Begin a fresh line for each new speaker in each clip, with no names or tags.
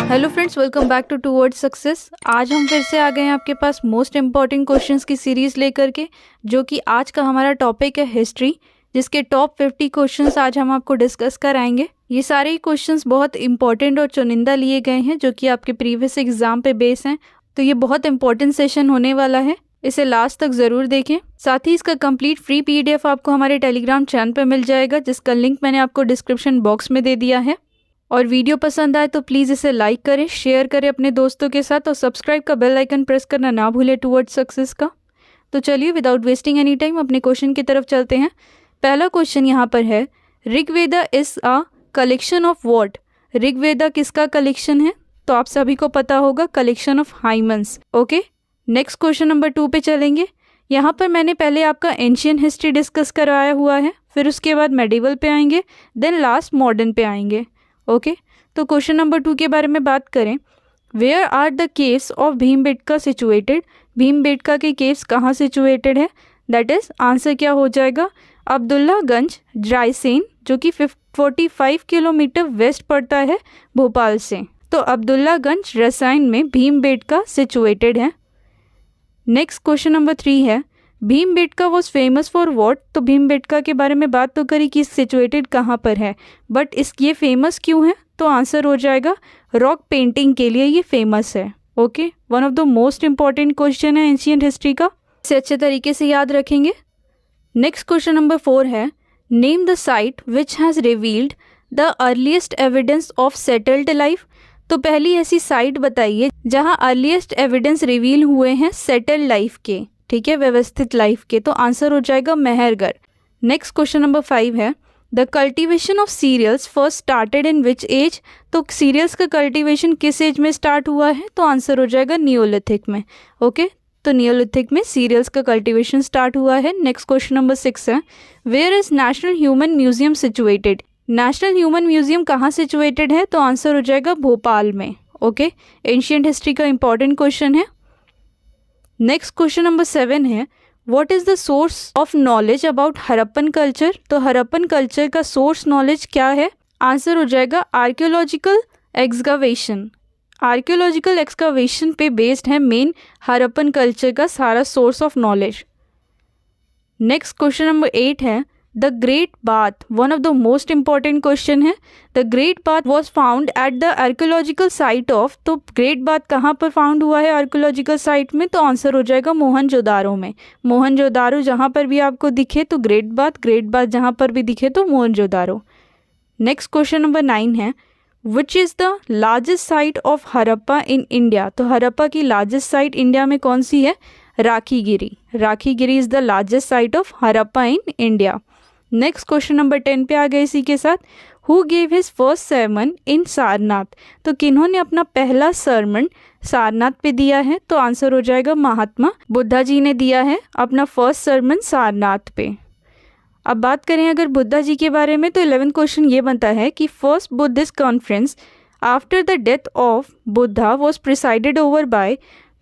Hello friends, welcome back to towards success. आज हम फिर से आ गए हैं आपके पास मोस्ट इम्पॉर्टेंट क्वेश्चंस की सीरीज लेकर के, जो कि आज का हमारा टॉपिक है हिस्ट्री, जिसके टॉप 50 क्वेश्चंस आज हम आपको डिस्कस कराएंगे। ये सारे ही क्वेश्चंस बहुत इंपॉर्टेंट और चुनिंदा लिए गए हैं, जो कि आपके प्रीवियस एग्जाम पे बेस हैं। तो ये बहुत इंपॉर्टेंट सेशन होने वाला है, इसे लास्ट तक ज़रूर देखें। साथ ही इसका कंप्लीट फ्री PDF आपको हमारे टेलीग्राम चैनल पे मिल जाएगा, जिसका लिंक मैंने आपको डिस्क्रिप्शन बॉक्स में दे दिया है। और वीडियो पसंद आए तो प्लीज़ इसे लाइक करें, शेयर करें अपने दोस्तों के साथ, और सब्सक्राइब का बेल आइकन प्रेस करना ना भूलें टूवर्ड्स सक्सेस का। तो चलिए विदाउट वेस्टिंग एनी टाइम अपने क्वेश्चन की तरफ चलते हैं। पहला क्वेश्चन यहाँ पर है, Rigveda is a collection of what? Rigveda किसका कलेक्शन है? तो आप सभी को पता होगा, collection of हाइमन्स। Okay, next question number 2 पे चलेंगे। यहाँ पर मैंने पहले आपका एंशियंट हिस्ट्री डिस्कस करवाया हुआ है, फिर उसके बाद मेडिवल पे आएंगे, देन लास्ट मॉडर्न पे आएंगे। ओके, तो क्वेश्चन नंबर 2 के बारे में बात करें, where are the caves of Bhimbetka situated? Bhimbetka के केव्स कहाँ सिचुएटेड है? दैट इज आंसर क्या हो जाएगा? अब्दुल्लागंज रायसेन, जो कि 45 किलोमीटर वेस्ट पड़ता है भोपाल से। तो अब्दुल्लागंज रायसेन में भीमबेटका सिचुएटेड है। नेक्स्ट क्वेश्चन नंबर 3 है, Bhimbetka was famous for what? तो भीमबेटका के बारे में बात तो करी कि सिचुएटेड कहाँ पर है, बट ये फेमस क्यों है? तो आंसर हो जाएगा रॉक पेंटिंग के लिए ये फेमस है। Okay, one of the most important question है एंशियंट हिस्ट्री का, इसे अच्छे तरीके से याद रखेंगे। नेक्स्ट क्वेश्चन नंबर 4 है, name the site which has revealed the earliest evidence of settled life? तो पहली ऐसी साइट बताइए जहाँ अर्लीस्ट एविडेंस रिवील हुए हैं सेटल्ड लाइफ के, ठीक है, व्यवस्थित लाइफ के। तो आंसर हो जाएगा मेहरगढ़। नेक्स्ट क्वेश्चन नंबर 5 है, the cultivation of cereals first started in which age? तो सीरियल्स का कल्टीवेशन किस एज में स्टार्ट हुआ है? तो आंसर हो जाएगा नियोलिथिक में। ओके, तो नियोलिथिक में सीरियल्स का कल्टीवेशन स्टार्ट हुआ है। नेक्स्ट क्वेश्चन नंबर 6 है, where is national human museum situated? National human museum कहाँ सिचुएटेड है? तो आंसर हो जाएगा भोपाल में। ओके, एंशियंट हिस्ट्री का इंपॉर्टेंट क्वेश्चन है। नेक्स्ट क्वेश्चन नंबर 7 है, what is the source of knowledge about Harappan culture? तो हड़प्पन कल्चर का सोर्स नॉलेज क्या है? आंसर हो जाएगा आर्कियोलॉजिकल एक्सकवेशन। आर्कियोलॉजिकल एक्सकवेशन पे बेस्ड है मेन हड़प्पन कल्चर का सारा source of knowledge. Next question number 8 है, the great bath, one of the most important question है। The great bath was found at the archaeological site of? तो great bath कहाँ पर found हुआ है आर्कियोलॉजिकल साइट में? तो आंसर हो जाएगा मोहनजोदारो में। मोहनजोदारो जहाँ पर भी आपको दिखे तो ग्रेट बाथ जहाँ पर भी दिखे तो मोहनजोदारो। नेक्स्ट क्वेश्चन नंबर 9 है, which is the largest site of Harappa in India? तो हड़प्पा की लार्जेस्ट साइट इंडिया में कौन सी है? Rakhigarhi. Rakhigarhi is the largest site of Harappa in India. Next question number 10 पे आ गए इसी के साथ, who gave his first sermon in Sarnath? तो किन्होंने अपना पहला सरमन सारनाथ पे दिया है? तो आंसर हो जाएगा महात्मा बुद्धा जी ने दिया है अपना फर्स्ट सरमन सारनाथ पे। अब बात करें अगर बुद्धा जी के बारे में, तो 11th क्वेश्चन ये बनता है कि first Buddhist conference after the death of Buddha was presided over by?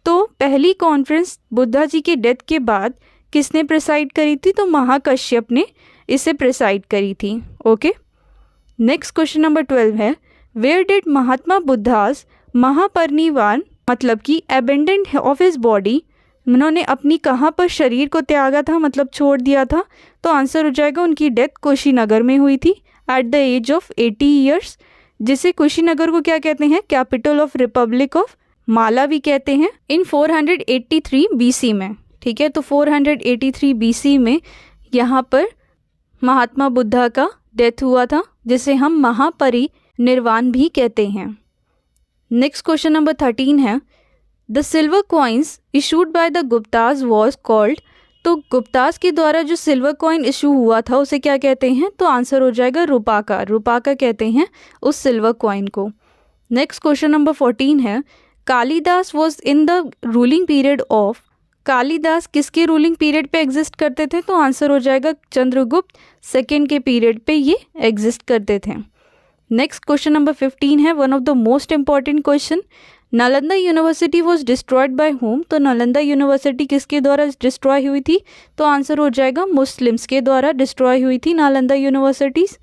तो पहली कॉन्फ्रेंस बुद्धा जी के डेथ के बाद किसने प्रिसाइड करी थी? तो महाकश्यप ने इसे प्रिसाइड करी थी। ओके, नेक्स्ट क्वेश्चन नंबर 12 है, वेयर डिड महात्मा बुद्धास महापरिनिर्वाण, मतलब कि एबेंडेंट ऑफ हिज बॉडी, उन्होंने अपनी कहाँ पर शरीर को त्यागा था, मतलब छोड़ दिया था? तो आंसर हो जाएगा उनकी डेथ कुशीनगर में हुई थी at the age of 80 years, जिसे कुशीनगर को क्या कहते हैं? Capital of republic of Malla भी कहते हैं। इन 483 BC में, ठीक है, तो 483 BC में यहाँ पर महात्मा बुद्धा का डेथ हुआ था, जिसे हम महापरिनिर्वाण भी कहते हैं। नेक्स्ट क्वेश्चन नंबर 13 है, the silver coins issued by the Guptas was called? तो गुप्तास के द्वारा जो सिल्वर कॉइन इशू हुआ था उसे क्या कहते हैं? तो आंसर हो जाएगा रूपाका। रूपाका कहते हैं उस सिल्वर कॉइन को। नेक्स्ट क्वेश्चन नंबर 14 है, Kalidas was in the ruling period of? Kalidas किसके रूलिंग पीरियड पे एग्जिस्ट करते थे? तो आंसर हो जाएगा चंद्रगुप्त सेकेंड के पीरियड पे ये एग्जिस्ट करते थे। नेक्स्ट क्वेश्चन नंबर 15 है, one of the most important question, Nalanda university was destroyed by home? तो नालंदा यूनिवर्सिटी किसके द्वारा डिस्ट्रॉय हुई थी? तो आंसर हो जाएगा मुस्लिम्स के द्वारा डिस्ट्रॉय हुई थी Nalanda universities.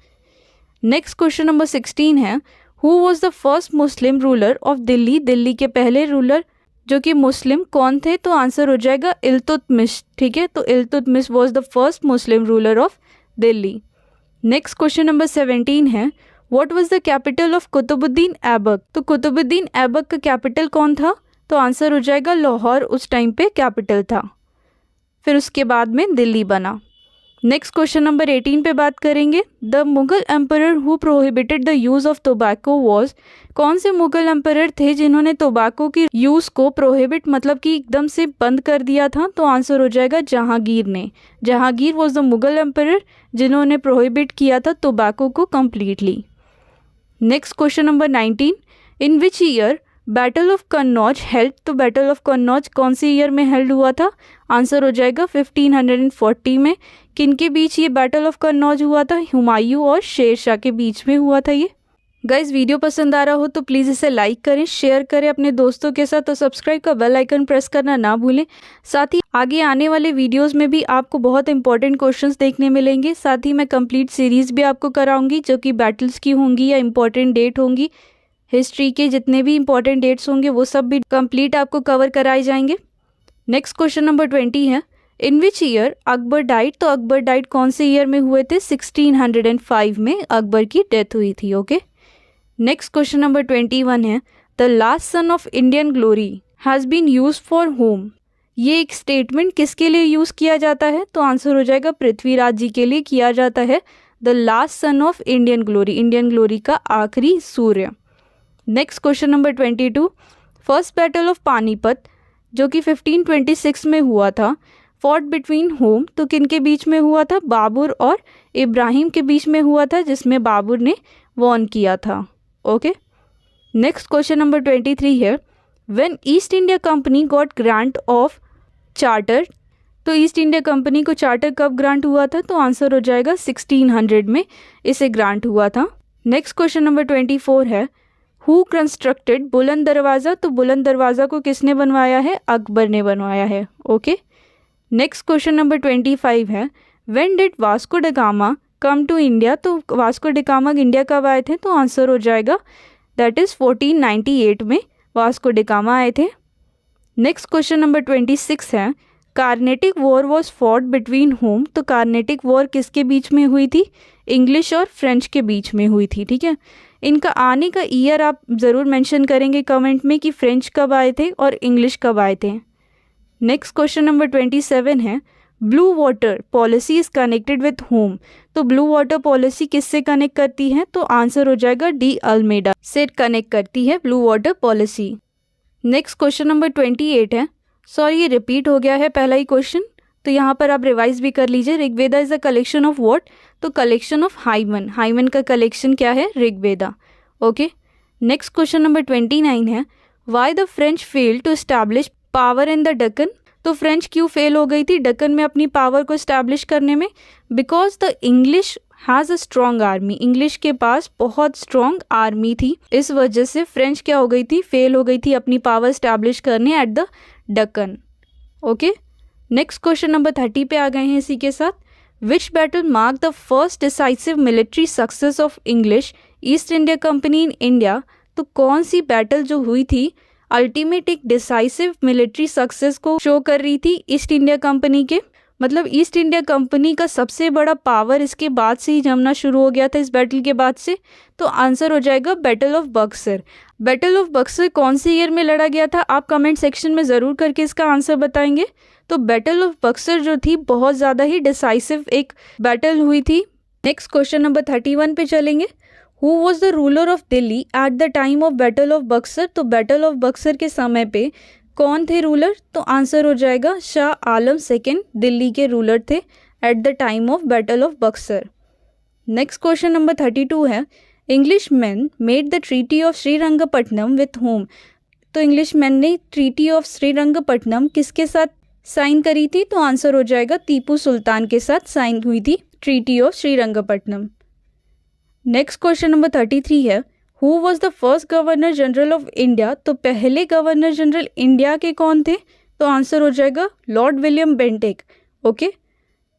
Next question number 16 है, who was the first Muslim ruler of Delhi, Delhi के पहले रूलर जो कि मुस्लिम कौन थे? तो आंसर हो जाएगा इल्तुतमिश, ठीक है। तो Iltutmish was the first Muslim ruler of Delhi. Next question number 17 है, what was the capital of Qutbuddin Aibak? तो कुतुबुद्दीन ऐबक का कैपिटल कौन था? तो आंसर हो जाएगा लाहौर उस टाइम पे कैपिटल था, फिर उसके बाद में दिल्ली बना। नेक्स्ट क्वेश्चन नंबर 18 पे बात करेंगे, the Mughal emperor who prohibited the use of tobacco was? कौन से मुगल एम्परर थे जिन्होंने टोबैको की यूज़ को प्रोहिबिट मतलब कि एकदम से बंद कर दिया था? तो आंसर हो जाएगा जहांगीर ने। Jahangir was the Mughal emperor जिन्होंने प्रोहिबिट किया था टोबैको को completely. Next question number 19, in which year battle of Kannauj held? तो बैटल ऑफ कन्नौज कौन से ईयर में हेल्ड हुआ था? आंसर हो जाएगा 1540 में। किनके बीच ये बैटल ऑफ कन्नौज हुआ था? हुमायूं और शेर शाह के बीच में हुआ था ये। गाइज वीडियो पसंद आ रहा हो तो प्लीज़ इसे लाइक करें, शेयर करें अपने दोस्तों के साथ और सब्सक्राइब का बेल आइकन प्रेस करना ना भूलें। साथ ही आगे आने वाले वीडियोस में भी आपको बहुत इंपॉर्टेंट क्वेश्चंस देखने मिलेंगे। साथ ही मैं कंप्लीट सीरीज़ भी आपको कराऊंगी जो कि बैटल्स की होंगी या इंपॉर्टेंट डेट होंगी, हिस्ट्री के जितने भी इंपॉर्टेंट डेट्स होंगे वो सब भी कंप्लीट आपको कवर कराए जाएंगे। नेक्स्ट क्वेश्चन नंबर 20 है, इन विच ईयर अकबर डाइट? तो अकबर डाइट कौन से ईयर में हुए थे? 1605 में अकबर की डेथ हुई थी। ओके। नेक्स्ट क्वेश्चन नंबर 21 है, the last sun of Indian glory has been use for whom? ये एक स्टेटमेंट किसके लिए यूज़ किया जाता है? तो आंसर हो जाएगा पृथ्वीराज जी के लिए किया जाता है। The last sun of Indian glory, Indian glory का आखिरी सूर्य। Next question number 22, first battle of Panipat जो कि 1526 में हुआ था, फॉट बिटवीन होम? तो किन के बीच में हुआ था? बाबर और इब्राहिम के बीच में हुआ था, जिसमें बाबर ने वॉन किया था। ओके। नेक्स्ट क्वेश्चन नंबर 23 है, when east India company got grant of charter? तो ईस्ट इंडिया कंपनी को चार्टर कब ग्रांट हुआ था? तो आंसर हो जाएगा 1600 में इसे ग्रांट हुआ था। नेक्स्ट क्वेश्चन नंबर 24 है, हु कंस्ट्रक्टेड बुलंद दरवाज़ा? तो बुलंद दरवाज़ा को किसने बनवाया है? अकबर ने बनवाया है। ओके। नेक्स्ट क्वेश्चन नंबर 25 है, when did Vasco da Gama come to India? तो वास्को ड गामा इंडिया कब आए थे? तो आंसर हो जाएगा दैट इज़ 1498 में वास्को ड गामा आए थे। नेक्स्ट क्वेश्चन नंबर 26 है, Carnatic war was fought between home? तो कार्नेटिक वॉर किसके बीच में हुई थी? इंग्लिश और फ्रेंच के बीच में हुई थी। ठीक है, इनका आने का ईयर आप ज़रूर मेंशन करेंगे कमेंट में कि फ्रेंच कब आए थे और इंग्लिश कब आए थे। नेक्स्ट क्वेश्चन नंबर 27 है, blue water policy is connected with whom? तो ब्लू वाटर पॉलिसी किससे कनेक्ट करती है? तो आंसर हो जाएगा डी अल्मेडा से कनेक्ट करती है blue water policy. Next question number 28 है, सॉरी ये रिपीट हो गया है पहला ही क्वेश्चन, तो यहाँ पर आप रिवाइज भी कर लीजिए। Rigveda is a collection of what? तो कलेक्शन ऑफ हाइमन, हाइमन का कलेक्शन क्या है? Rigveda. Okay. Next question number 29 है, why the French fail to establish power in the Deccan? तो फ्रेंच क्यों फेल हो गई थी डक्कन में अपनी पावर को एस्टैब्लिश करने में? Because the English has a strong army, English के पास बहुत स्ट्रॉन्ग आर्मी थी, इस वजह से फ्रेंच क्या हो गई थी? फेल हो गई थी अपनी पावर एस्टैब्लिश करने at the Deccan. Okay. Next question number 30 पे आ गए हैं इसी के साथ, विच battle mark the first decisive military success of English east India company in India? तो कौन सी बैटल जो हुई थी अल्टीमेट एक डिसाइसिव मिलिट्री सक्सेस को शो कर रही थी ईस्ट इंडिया कंपनी के? मतलब ईस्ट इंडिया कंपनी का सबसे बड़ा पावर इसके बाद से ही जमना शुरू हो गया था, इस बैटल के बाद से। तो आंसर हो जाएगा battle of Buxar. Battle of Buxar कौन से ईयर में लड़ा गया था? आप कमेंट सेक्शन में ज़रूर करके इसका आंसर बताएंगे। तो बैटल ऑफ बक्सर जो थी बहुत ज़्यादा ही डिसाइसिव एक बैटल हुई थी। नेक्स्ट क्वेश्चन नंबर 31 पे चलेंगे, who was the ruler of Delhi eight the time of battle of Buxar? तो बैटल ऑफ बक्सर के समय पे कौन थे रूलर? तो आंसर हो जाएगा शाह आलम सेकेंड दिल्ली के रूलर थे at the time of battle of Buxar. Next question number 32 है, English man made the treaty of Srirangapatnam with whom? तो इंग्लिश मैन ने ट्रीटी ऑफ श्रीरंगपट्टनम किसके साथ साइन करी थी? तो आंसर हो जाएगा टीपू सुल्तान के साथ साइन हुई थी treaty of Srirangapatnam. Next question number 33 है, who was the first governor general of India? तो पहले गवर्नर जनरल इंडिया के कौन थे? तो आंसर हो जाएगा Lord William Bentinck. Okay.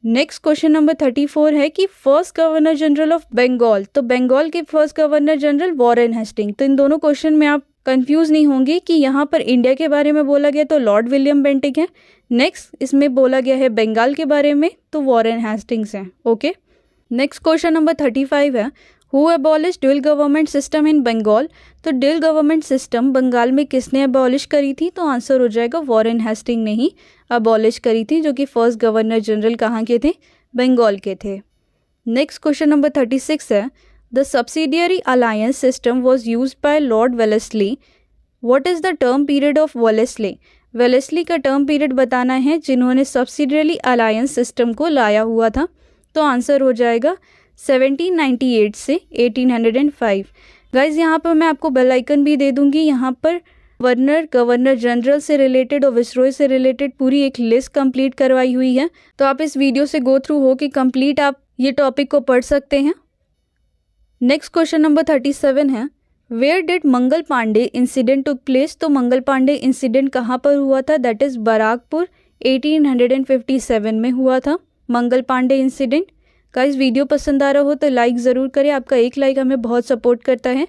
Next question number 34 है कि first governor general of Bengal, तो बंगाल के first governor general Warren Hasting. तो इन दोनों क्वेश्चन में आप कंफ्यूज नहीं होंगे कि यहाँ पर इंडिया के बारे में बोला गया तो लॉर्ड विलियम बेंटिक है, नेक्स्ट इसमें बोला गया है बंगाल के बारे में तो वॉरेन हेस्टिंग्स हैं। ओके, नेक्स्ट क्वेश्चन नंबर 35 है who abolish dual government system in Bengal, तो ड्यूल गवर्नमेंट सिस्टम बंगाल में किसने एबॉलिश करी थी, तो आंसर हो जाएगा वॉरेन हेस्टिंग ने ही एबॉलिश करी थी, जो कि फर्स्ट गवर्नर जनरल कहाँ के थे, बंगाल के थे। नेक्स्ट क्वेश्चन नंबर 36 है the subsidiary alliance system was use by Lord Wellesley, what is the term period of Wellesley, Wellesley का टर्म पीरियड बताना है जिन्होंने सब्सिडियरी अलायंस सिस्टम को लाया हुआ था, तो आंसर हो जाएगा 1798 से 1805। गाइज यहाँ पर मैं आपको बेल आइकन भी दे दूंगी, यहाँ पर गवर्नर जनरल से रिलेटेड और विसरॉय से रिलेटेड पूरी एक लिस्ट कंप्लीट करवाई हुई है, तो आप इस वीडियो से गो थ्रू हो कि कंप्लीट आप ये टॉपिक को पढ़ सकते हैं। नेक्स्ट क्वेश्चन नंबर 37 है where did Mangal Pandey incident took place, तो मंगल पांडे इंसिडेंट कहाँ पर हुआ था, दैट इज बराकपुर 1857 में हुआ था मंगल पांडे इंसिडेंट। गाइस वीडियो पसंद आ रहा हो तो लाइक ज़रूर करें, आपका एक लाइक हमें बहुत सपोर्ट करता है।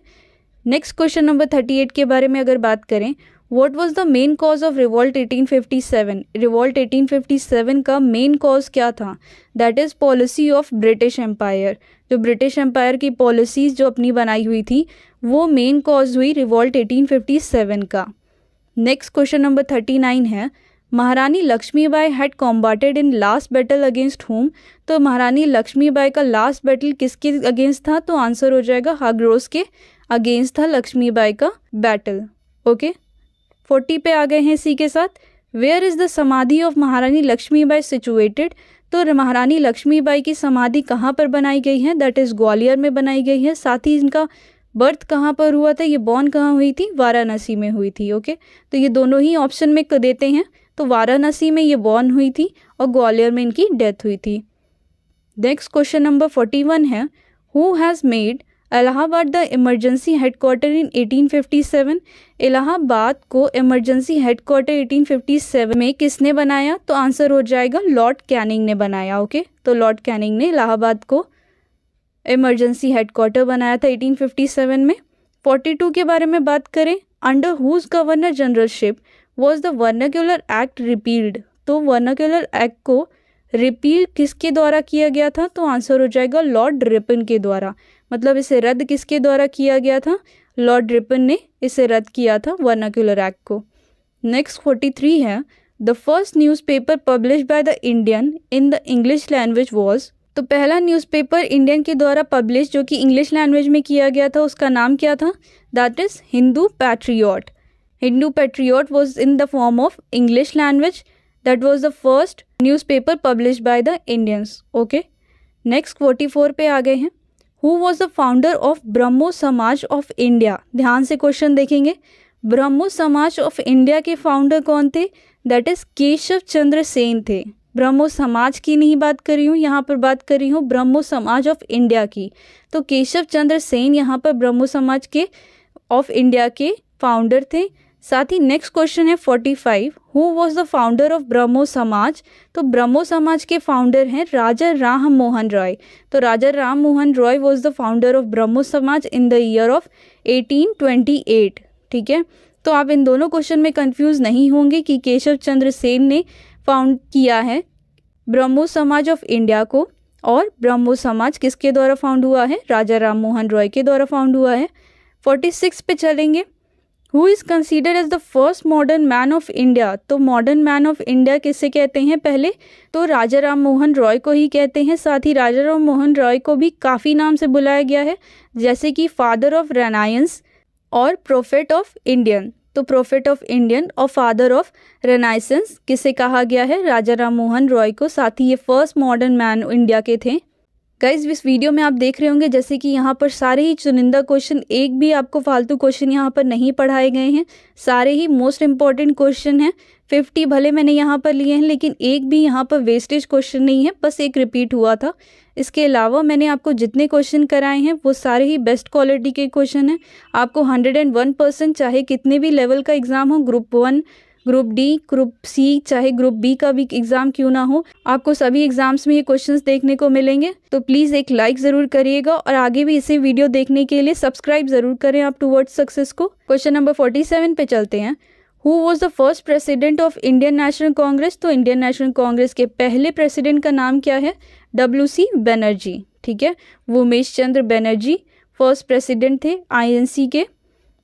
नेक्स्ट क्वेश्चन नंबर 38 के बारे में अगर बात करें what was the main cause of revolt 1857, revolt 1857 का मेन कॉज क्या था, that is policy of British empire, जो ब्रिटिश एम्पायर की पॉलिसीज़ जो अपनी बनाई हुई थी वो मेन कॉज हुई रिवॉल्ट 1857 का। नेक्स्ट क्वेश्चन नंबर 39 है Maharani Lakshmibai had combated in last battle against whom, तो महारानी लक्ष्मीबाई का लास्ट बैटल किसके अगेंस्ट था, तो आंसर हो जाएगा हाग्रोस के अगेंस्ट था लक्ष्मीबाई का बैटल। ओके, 40 पे आ गए हैं इसी के साथ। वेयर इज़ द समाधि ऑफ महारानी लक्ष्मीबाई सिचुएटेड, तो महारानी लक्ष्मीबाई की समाधि कहाँ पर बनाई गई है, दैट इज़ ग्वालियर में बनाई गई है। साथ ही इनका बर्थ कहाँ पर हुआ था, ये बॉर्न कहाँ हुई थी, वाराणसी में हुई थी। ओके, तो ये दोनों ही ऑप्शन में देते हैं, तो वाराणसी में ये बॉर्न हुई थी और ग्वालियर में इनकी डेथ हुई थी। नेक्स्ट क्वेश्चन नंबर 41 है who has made Allahabad the emergency headquarter in 1857, Allahabad को इमरजेंसी हेडक्वार्टर 1857 में किसने बनाया, तो आंसर हो जाएगा लॉर्ड कैनिंग ने बनाया। ओके, तो लॉर्ड कैनिंग ने इलाहाबाद को इमरजेंसी हेडक्वार्टर बनाया था 1857 में। 42 के बारे में बात करें under whose governor generalship was the vernacular act repealed, तो वर्नाक्यूलर एक्ट को रिपील किसके द्वारा किया गया था, तो आंसर हो जाएगा लॉर्ड रिपन के द्वारा, मतलब इसे रद्द किसके द्वारा किया गया था, लॉर्ड रिपन ने इसे रद्द किया था वर्नाक्यूलर एक्ट को। नेक्स्ट 43 है the first newspaper publish by the Indian in the English language was, तो पहला न्यूज़पेपर इंडियन के द्वारा पब्लिश जो कि इंग्लिश लैंग्वेज में किया गया था उसका नाम क्या था, that is Hindu patriot. Hindu Patriot was in the form of English language. That was the first newspaper published by the Indians. Okay. Next 44 पे आ गए हैं Who was the founder of ब्रह्मो समाज of India? ध्यान से क्वेश्चन देखेंगे। ब्रह्मो समाज of India के फाउंडर कौन थे, दैट इज केशव चंद्र सेन थे। ब्रह्मो समाज की नहीं बात कर रही हूँ, यहाँ पर बात कर रही हूँ ब्रह्मो समाज ऑफ इंडिया की। तो केशव चंद्र सेन यहाँ पर ब्रह्मो समाज के ऑफ इंडिया के फाउंडर थे। साथ ही नेक्स्ट क्वेश्चन है 45 who was the founder of Brahmo Samaj, तो ब्रह्मो समाज के फाउंडर हैं राजा राम मोहन रॉय। तो Raja Ram Mohan Roy was the founder of Brahmo Samaj in the year of 1828। ठीक है, तो आप इन दोनों क्वेश्चन में कंफ्यूज नहीं होंगे कि केशव चंद्र सेन ने फाउंड किया है ब्रह्मो समाज ऑफ इंडिया को, और ब्रह्मो समाज किसके द्वारा फाउंड हुआ है, राजा राम मोहन रॉय के द्वारा फाउंड हुआ है। 46 पे चलेंगे who is considered as the first modern man of India, तो मॉडर्न मैन ऑफ इंडिया किसे कहते हैं पहले, तो राजा राम मोहन रॉय को ही कहते हैं। साथ ही राजा राम मोहन रॉय को भी काफ़ी नाम से बुलाया गया है, जैसे कि फादर ऑफ रेनायंस और प्रोफेट ऑफ इंडियन। तो प्रोफेट ऑफ इंडियन और फादर ऑफ रेनाइसेंस किसे कहा गया है, राजा राम मोहन रॉय को। साथ ही ये फर्स्ट मॉडर्न मैन इंडिया के थे। गाइज इस वीडियो में आप देख रहे होंगे जैसे कि यहाँ पर सारे ही चुनिंदा क्वेश्चन, एक भी आपको फालतू क्वेश्चन यहाँ पर नहीं पढ़ाए गए हैं, सारे ही मोस्ट इंपॉर्टेंट क्वेश्चन हैं। 50 भले मैंने यहाँ पर लिए हैं लेकिन एक भी यहाँ पर वेस्टेज क्वेश्चन नहीं है, बस एक रिपीट हुआ था। इसके अलावा मैंने आपको जितने क्वेश्चन कराए हैं वो सारे ही बेस्ट क्वालिटी के क्वेश्चन हैं। आपको 101% चाहे कितने भी लेवल का एग्ज़ाम हो, group 1 group D, group C, चाहे ग्रुप बी का भी एग्ज़ाम क्यों ना हो, आपको सभी एग्ज़ाम्स में ये क्वेश्चंस देखने को मिलेंगे। तो प्लीज़ एक लाइक ज़रूर करिएगा और आगे भी इसे वीडियो देखने के लिए सब्सक्राइब ज़रूर करें आप टूवर्ड्स सक्सेस को। क्वेश्चन नंबर 47 पे चलते हैं। Who was the first president of Indian national Congress? तो इंडियन नेशनल कांग्रेस के पहले प्रेसिडेंट का नाम क्या है? WC बनर्जी। ठीक है, वो उमेश चंद्र बनर्जी फर्स्ट प्रेसिडेंट थे INC के।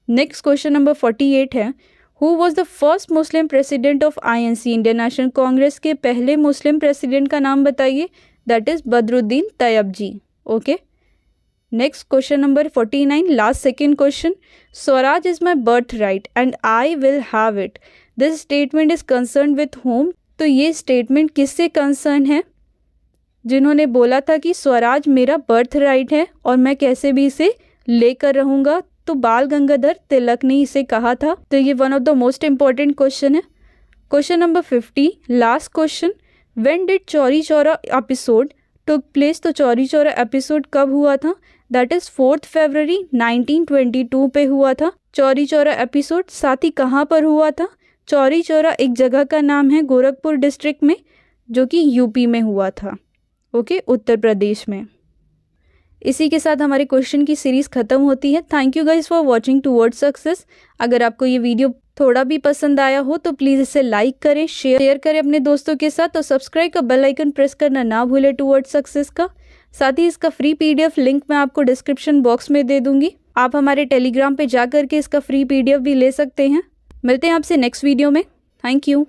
नेक्स्ट क्वेश्चन नंबर 48 है। Who was the first Muslim president of INC? Indian national Congress के पहले मुस्लिम प्रेसिडेंट का नाम बताइए। That is Badruddin Tyabji. Okay, next question number 49, last second question. Swaraj is my birth right and I will have it, this statement is concern with whom? तो ये statement किससे concern है? जिन्होंने बोला था कि स्वराज मेरा बर्थ राइट है और मैं कैसे भी इसे लेकर रहूँगा, तो बाल गंगाधर तिलक ने इसे कहा था। तो ये one of the most important question है। Question number 50, last question. When did Chauri Chaura episode took place? तो चौरी चौरा एपिसोड कब हुआ था? दैट इज 4 फरवरी 1922 पे हुआ था चौरी चौरा एपिसोड। साथ ही कहाँ पर हुआ था? चौरी चौरा एक जगह का नाम है गोरखपुर डिस्ट्रिक्ट में, जो कि यूपी में हुआ था। ओके, उत्तर प्रदेश में। इसी के साथ हमारे क्वेश्चन की सीरीज़ ख़त्म होती है। Thank you guys for watching towards success. अगर आपको ये वीडियो थोड़ा भी पसंद आया हो तो प्लीज़ इसे लाइक करें, शेयर करें अपने दोस्तों के साथ और सब्सक्राइब का बेल आइकन प्रेस करना ना भूलें टूवर्ड्स सक्सेस का। साथ ही इसका फ्री PDF लिंक मैं आपको डिस्क्रिप्शन बॉक्स में दे दूंगी। आप हमारे टेलीग्राम पे जा करके इसका फ्री PDF भी ले सकते हैं। मिलते हैं आपसे नेक्स्ट वीडियो में। Thank you.